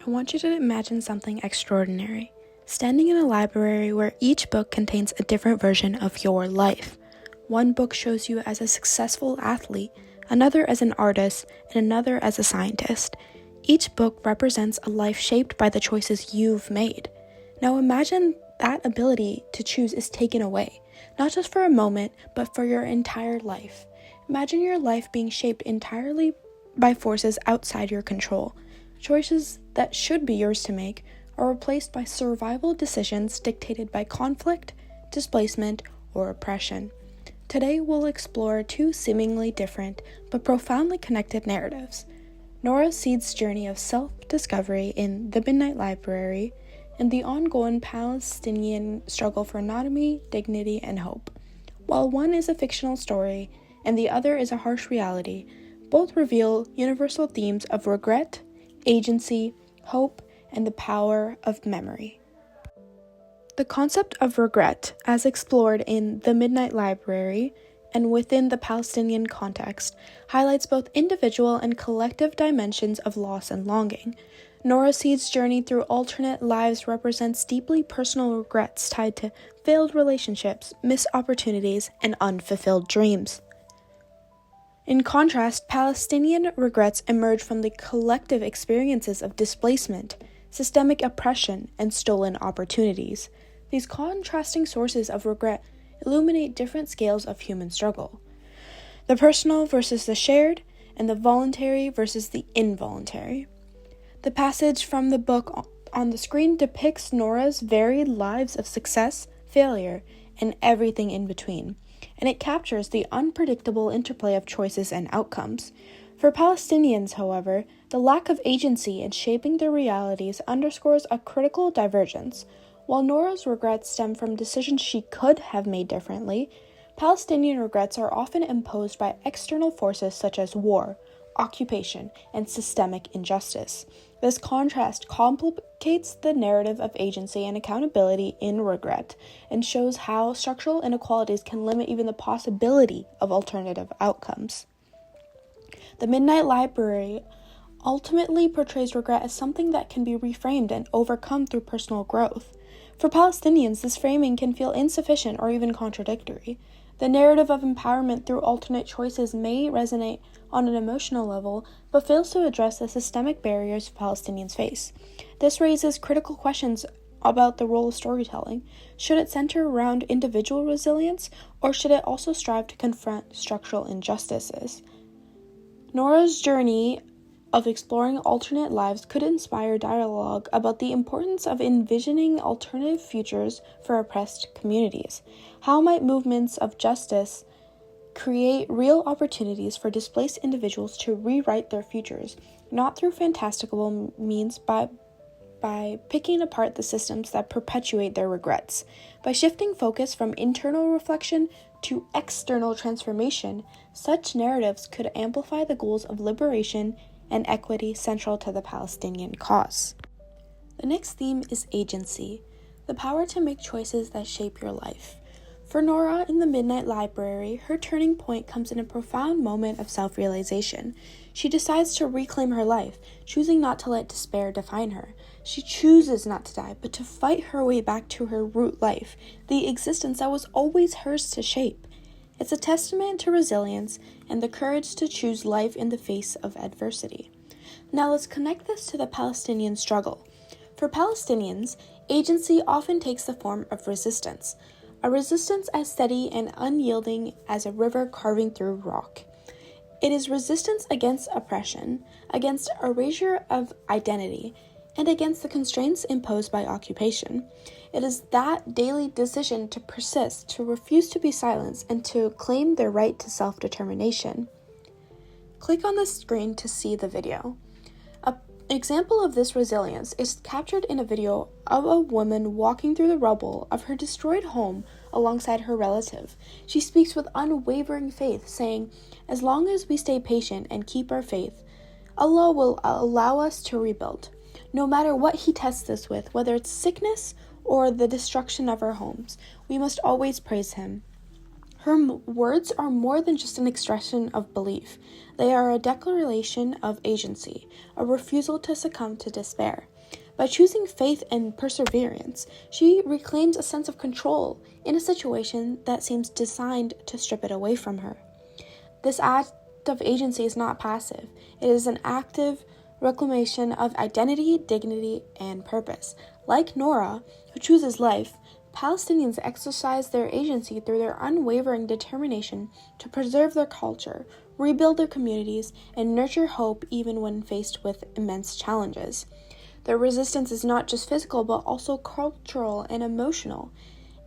I want you to imagine something extraordinary, standing in a library where each book contains a different version of your life. One book shows you as a successful athlete, another as an artist, and another as a scientist. Each book represents a life shaped by the choices you've made. Now imagine that ability to choose is taken away, not just for a moment, but for your entire life. Imagine your life being shaped entirely by forces outside your control. Choices that should be yours to make are replaced by survival decisions dictated by conflict, displacement, or oppression. Today, we'll explore two seemingly different but profoundly connected narratives: Nora Seed's journey of self-discovery in The Midnight Library and the ongoing Palestinian struggle for autonomy, dignity, and hope. While one is a fictional story and the other is a harsh reality, both reveal universal themes of regret, agency, hope, and the power of memory. The concept of regret, as explored in The Midnight Library and within the Palestinian context, highlights both individual and collective dimensions of loss and longing. Nora Seed's journey through alternate lives represents deeply personal regrets tied to failed relationships, missed opportunities, and unfulfilled dreams. In contrast, Palestinian regrets emerge from the collective experiences of displacement, systemic oppression, and stolen opportunities. These contrasting sources of regret illuminate different scales of human struggle: the personal versus the shared, and the voluntary versus the involuntary. The passage from the book on the screen depicts Nora's varied lives of success, failure, and everything in between, and it captures the unpredictable interplay of choices and outcomes. For Palestinians, however, the lack of agency in shaping their realities underscores a critical divergence. While Nora's regrets stem from decisions she could have made differently, Palestinian regrets are often imposed by external forces such as war, occupation, and systemic injustice. This contrast complicates the narrative of agency and accountability in regret and shows how structural inequalities can limit even the possibility of alternative outcomes. The Midnight Library ultimately portrays regret as something that can be reframed and overcome through personal growth. For Palestinians, this framing can feel insufficient or even contradictory. The narrative of empowerment through alternate choices may resonate on an emotional level, but fails to address the systemic barriers Palestinians face. This raises critical questions about the role of storytelling. Should it center around individual resilience, or should it also strive to confront structural injustices? Nora's journey of exploring alternate lives could inspire dialogue about the importance of envisioning alternative futures for oppressed communities. How might movements of justice create real opportunities for displaced individuals to rewrite their futures, not through fantastical means, but by picking apart the systems that perpetuate their regrets? By shifting focus from internal reflection to external transformation, such narratives could amplify the goals of liberation and equity central to the Palestinian cause. The next theme is agency, the power to make choices that shape your life. For Nora in The Midnight Library, her turning point comes in a profound moment of self-realization. She decides to reclaim her life, choosing not to let despair define her. She chooses not to die, but to fight her way back to her root life, the existence that was always hers to shape. It's a testament to resilience and the courage to choose life in the face of adversity. Now let's connect this to the Palestinian struggle. For Palestinians, agency often takes the form of resistance, a resistance as steady and unyielding as a river carving through rock. It is resistance against oppression, against erasure of identity, and against the constraints imposed by occupation. It is that daily decision to persist, to refuse to be silenced, and to claim their right to self-determination. Click on the screen to see the video. An example of this resilience is captured in a video of a woman walking through the rubble of her destroyed home alongside her relative. She speaks with unwavering faith, saying, "As long as we stay patient and keep our faith, Allah will allow us to rebuild. No matter what He tests us with, whether it's sickness or the destruction of our homes, we must always praise Him." Her words are more than just an expression of belief. They are a declaration of agency, a refusal to succumb to despair. By choosing faith and perseverance, she reclaims a sense of control in a situation that seems designed to strip it away from her. This act of agency is not passive. It is an active reclamation of identity, dignity, and purpose. Like Nora, who chooses life, Palestinians exercise their agency through their unwavering determination to preserve their culture, rebuild their communities, and nurture hope even when faced with immense challenges. Their resistance is not just physical, but also cultural and emotional.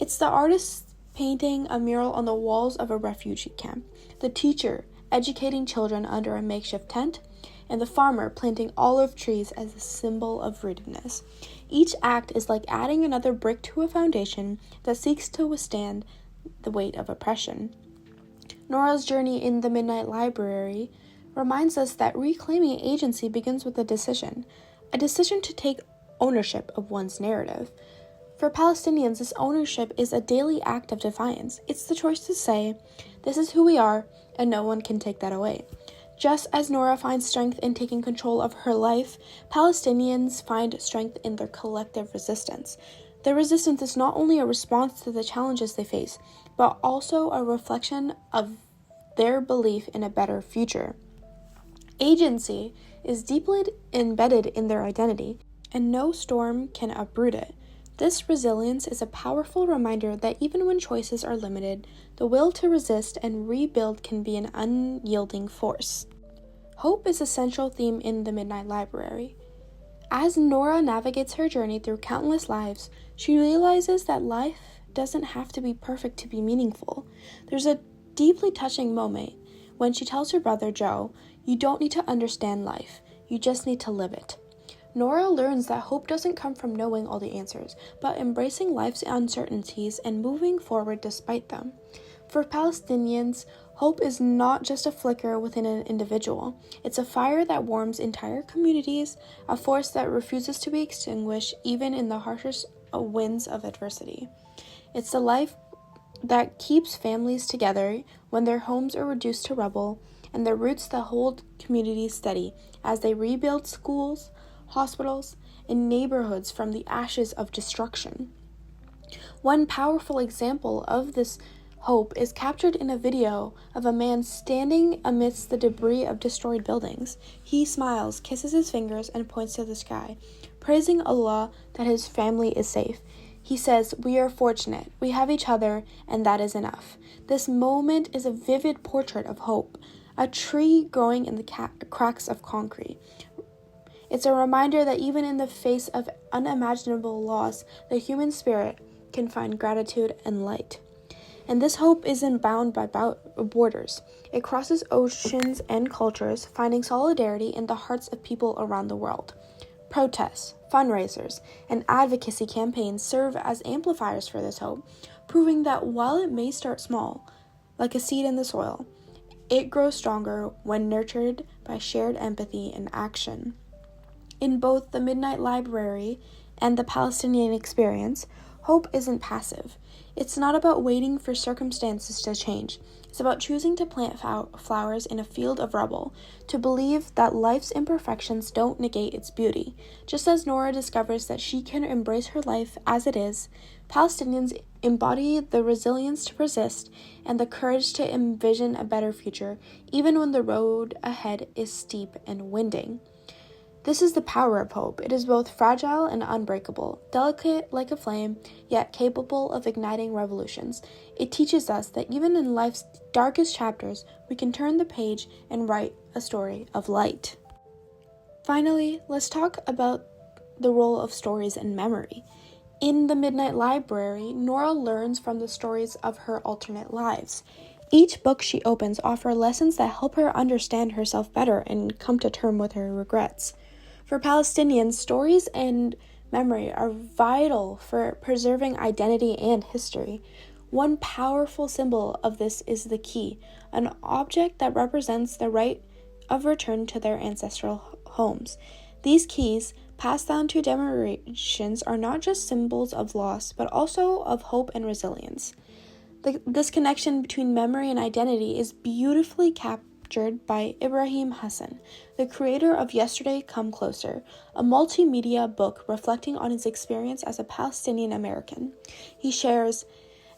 It's the artist painting a mural on the walls of a refugee camp, the teacher educating children under a makeshift tent, and the farmer planting olive trees as a symbol of rootedness. Each act is like adding another brick to a foundation that seeks to withstand the weight of oppression. Nora's journey in the Midnight Library reminds us that reclaiming agency begins with a decision to take ownership of one's narrative. For Palestinians, this ownership is a daily act of defiance. It's the choice to say, "This is who we are, and no one can take that away." Just as Nora finds strength in taking control of her life, Palestinians find strength in their collective resistance. Their resistance is not only a response to the challenges they face, but also a reflection of their belief in a better future. Agency is deeply embedded in their identity, and no storm can uproot it. This resilience is a powerful reminder that even when choices are limited, the will to resist and rebuild can be an unyielding force. Hope is a central theme in the Midnight Library. As Nora navigates her journey through countless lives, she realizes that life doesn't have to be perfect to be meaningful. There's a deeply touching moment when she tells her brother Joe, "You don't need to understand life, you just need to live it." Nora learns that hope doesn't come from knowing all the answers, but embracing life's uncertainties and moving forward despite them. For Palestinians, hope is not just a flicker within an individual. It's a fire that warms entire communities, a force that refuses to be extinguished even in the harshest winds of adversity. It's the life that keeps families together when their homes are reduced to rubble, and the roots that hold communities steady as they rebuild schools, hospitals, and neighborhoods from the ashes of destruction. One powerful example of this hope is captured in a video of a man standing amidst the debris of destroyed buildings. He smiles, kisses his fingers, and points to the sky, praising Allah that his family is safe. He says, "We are fortunate, we have each other, and that is enough." This moment is a vivid portrait of hope, a tree growing in the cracks of concrete. It's a reminder that even in the face of unimaginable loss, the human spirit can find gratitude and light. And this hope isn't bound by borders. It crosses oceans and cultures, finding solidarity in the hearts of people around the world. Protests, fundraisers, and advocacy campaigns serve as amplifiers for this hope, proving that while it may start small, like a seed in the soil, it grows stronger when nurtured by shared empathy and action. In both the Midnight Library and the Palestinian experience, hope isn't passive. It's not about waiting for circumstances to change. It's about choosing to plant flowers in a field of rubble, to believe that life's imperfections don't negate its beauty. Just as Nora discovers that she can embrace her life as it is, Palestinians embody the resilience to persist and the courage to envision a better future, even when the road ahead is steep and winding. This is the power of hope. It is both fragile and unbreakable, delicate like a flame, yet capable of igniting revolutions. It teaches us that even in life's darkest chapters, we can turn the page and write a story of light. Finally, let's talk about the role of stories and memory. In the Midnight Library, Nora learns from the stories of her alternate lives. Each book she opens offers lessons that help her understand herself better and come to terms with her regrets. For Palestinians, stories and memory are vital for preserving identity and history. One powerful symbol of this is the key, an object that represents the right of return to their ancestral homes. These keys, passed down to generations, are not just symbols of loss, but also of hope and resilience. This connection between memory and identity is beautifully captured by Ibrahim Hassan, the creator of Yesterday Come Closer, a multimedia book reflecting on his experience as a Palestinian American. He shares,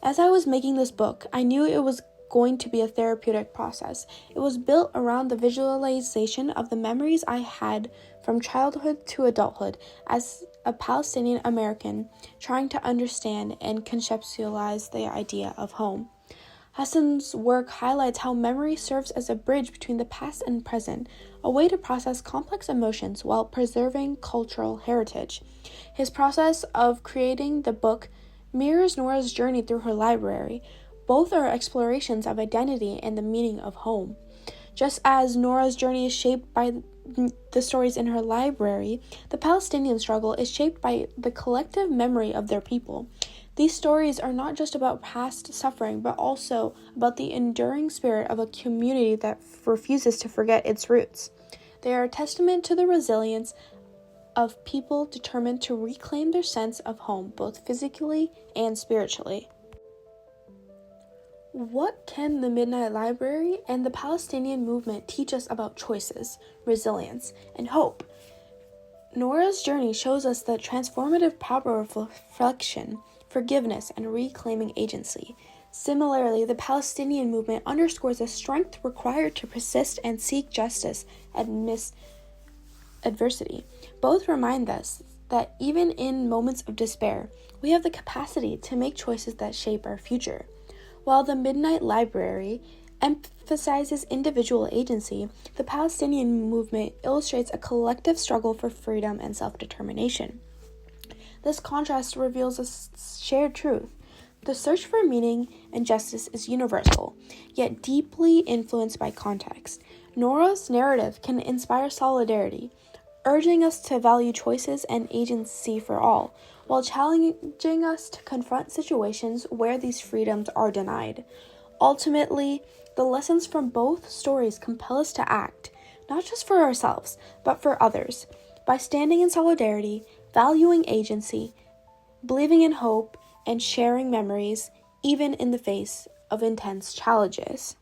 "As I was making this book, I knew it was going to be a therapeutic process. It was built around the visualization of the memories I had from childhood to adulthood as a Palestinian American trying to understand and conceptualize the idea of home." Hassan's work highlights how memory serves as a bridge between the past and present, a way to process complex emotions while preserving cultural heritage. His process of creating the book mirrors Nora's journey through her library. Both are explorations of identity and the meaning of home. Just as Nora's journey is shaped by the stories in her library, the Palestinian struggle is shaped by the collective memory of their people. These stories are not just about past suffering, but also about the enduring spirit of a community that refuses to forget its roots. They are a testament to the resilience of people determined to reclaim their sense of home, both physically and spiritually. What can the Midnight Library and the Palestinian movement teach us about choices, resilience, and hope? Nora's journey shows us the transformative power of reflection, forgiveness, and reclaiming agency. Similarly, the Palestinian movement underscores the strength required to persist and seek justice amidst adversity. Both remind us that even in moments of despair, we have the capacity to make choices that shape our future. While the Midnight Library emphasizes individual agency, the Palestinian movement illustrates a collective struggle for freedom and self-determination. This contrast reveals a shared truth. The search for meaning and justice is universal, yet deeply influenced by context. Nora's narrative can inspire solidarity, urging us to value choices and agency for all, while challenging us to confront situations where these freedoms are denied. Ultimately, the lessons from both stories compel us to act, not just for ourselves, but for others, by standing in solidarity, valuing agency, believing in hope, and sharing memories, even in the face of intense challenges.